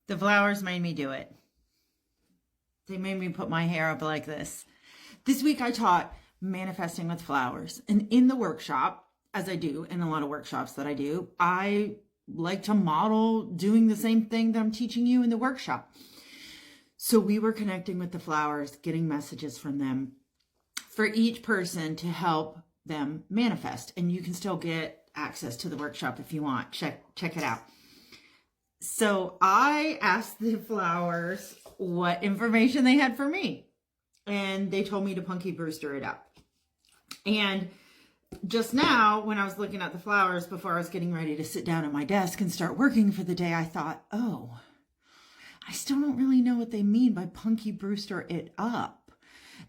The flowers made me do it. They made me put my hair up like this. This week I taught manifesting with flowers. And in the workshop, as I do in a lot of workshops that I do, I like to model doing the same thing that I'm teaching you in the workshop. So we were connecting with the flowers, getting messages from them for each person to help them manifest. And you can still get access to the workshop if you want. Check it out. So I asked the flowers what information they had for me. And they told me to Punky Brewster it up. And just now, when I was looking at the flowers before I was getting ready to sit down at my desk and start working for the day, I thought, oh, I still don't really know what they mean by Punky Brewster it up.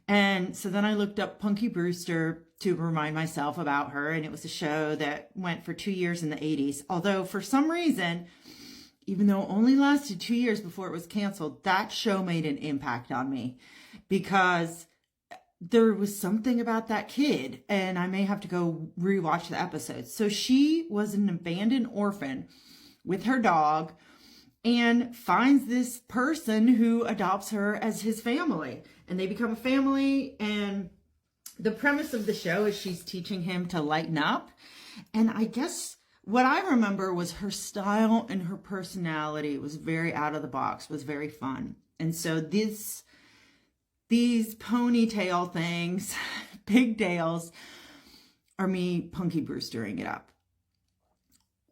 And so then I looked up Punky Brewster to remind myself about her. And it was a show that went for 2 years in the 80s. Although for some reason, even though it only lasted 2 years before it was canceled, that show made an impact on me because there was something about that kid, and I may have to go rewatch the episodes. So she was an abandoned orphan with her dog and finds this person who adopts her as his family, and they become a family. And the premise of the show is she's teaching him to lighten up. And I guess what I remember was her style and her personality was very out of the box, was very fun. And so these ponytail things, pigtails, are me Punky Brewstering it up.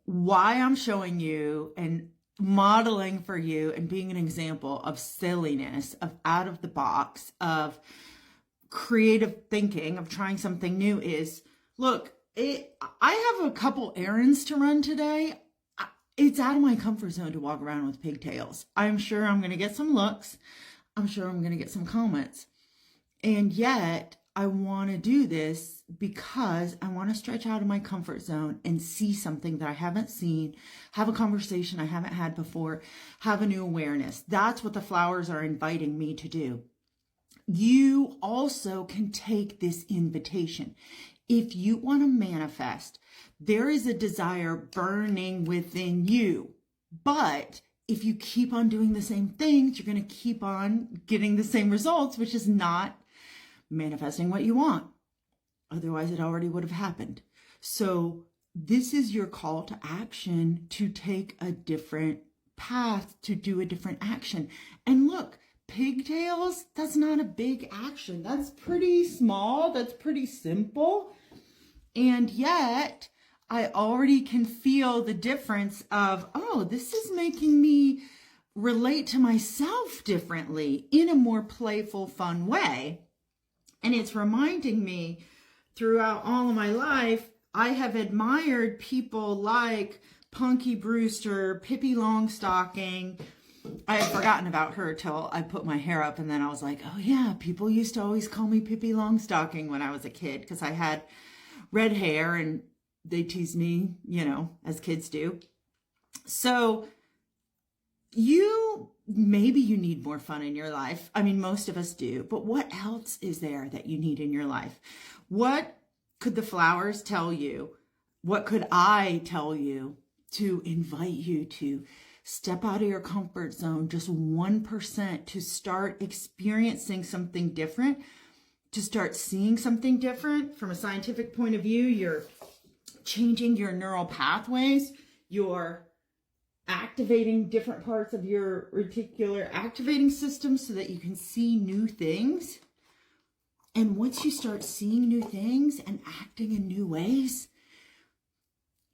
Why I'm showing you and modeling for you and being an example of silliness, of out of the box, of creative thinking, of trying something new is, look, I have a couple errands to run today. It's out of my comfort zone to walk around with pigtails. I'm sure I'm going to get some looks. I'm sure I'm going to get some comments. And yet I want to do this because I want to stretch out of my comfort zone and see something that I haven't seen, have a conversation I haven't had before, have a new awareness. That's what the flowers are inviting me to do. You also can take this invitation. If you want to manifest, there is a desire burning within you. But if you keep on doing the same things, you're going to keep on getting the same results, which is not manifesting what you want. Otherwise, it already would have happened. So this is your call to action to take a different path, to do a different action. And look, pigtails, that's not a big action. That's pretty small. That's pretty simple. And yet I already can feel the difference of, oh, this is making me relate to myself differently in a more playful, fun way. And it's reminding me throughout all of my life, I have admired people like Punky Brewster, Pippi Longstocking. I had forgotten about her till I put my hair up, and then I was like, oh yeah, people used to always call me Pippi Longstocking when I was a kid because I had red hair and they teased me, as kids do. So maybe you need more fun in your life. I mean, most of us do, but what else is there that you need in your life? What could the flowers tell you? What could I tell you to invite you to step out of your comfort zone just 1% to start experiencing something different, to start seeing something different from a scientific point of view? You're changing your neural pathways. You're activating different parts of your reticular activating system so that you can see new things. And once you start seeing new things and acting in new ways,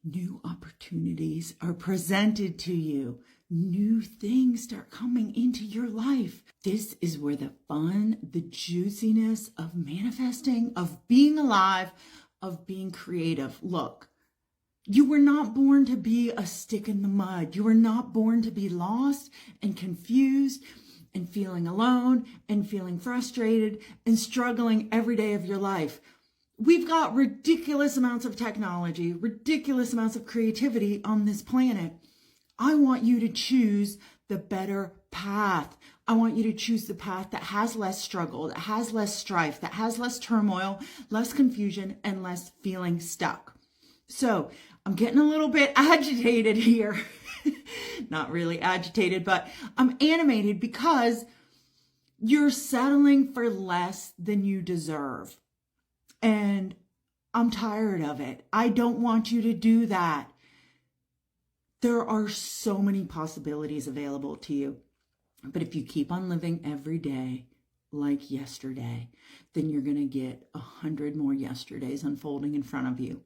new opportunities are presented to you. New things start coming into your life. This is where the fun, the juiciness of manifesting, of being alive, of being creative. Look, you were not born to be a stick in the mud. You were not born to be lost and confused and feeling alone and feeling frustrated and struggling every day of your life. We've got ridiculous amounts of technology, ridiculous amounts of creativity on this planet. I want you to choose the better path. I want you to choose the path that has less struggle, that has less strife, that has less turmoil, less confusion, and less feeling stuck. So I'm getting a little bit agitated here Not really agitated, but I'm animated because you're settling for less than you deserve. And I'm tired of it. I don't want you to do that. There are so many possibilities available to you. But if you keep on living every day like yesterday, then you're going to get 100 more yesterdays unfolding in front of you.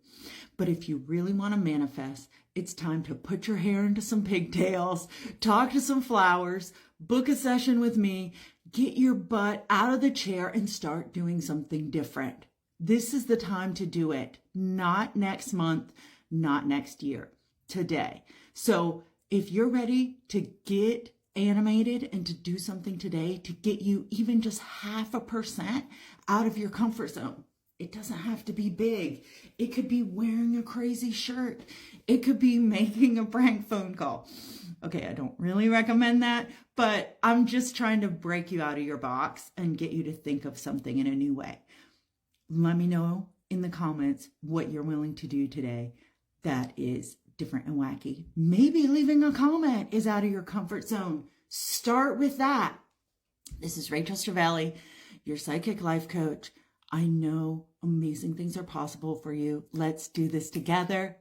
But if you really want to manifest, it's time to put your hair into some pigtails, talk to some flowers, book a session with me, get your butt out of the chair and start doing something different. This is the time to do it. Not next month, not next year, today. So if you're ready to get animated and to do something today to get you even just 0.5% out of your comfort zone. It doesn't have to be big. It could be wearing a crazy shirt. It could be making a prank phone call. Okay, I don't really recommend that, but I'm just trying to break you out of your box and get you to think of something in a new way. Let me know in the comments what you're willing to do today that is different and wacky. Maybe leaving a comment is out of your comfort zone. Start with that. This is Rachel Strivelli, your psychic life coach. I know amazing things are possible for you. Let's do this together.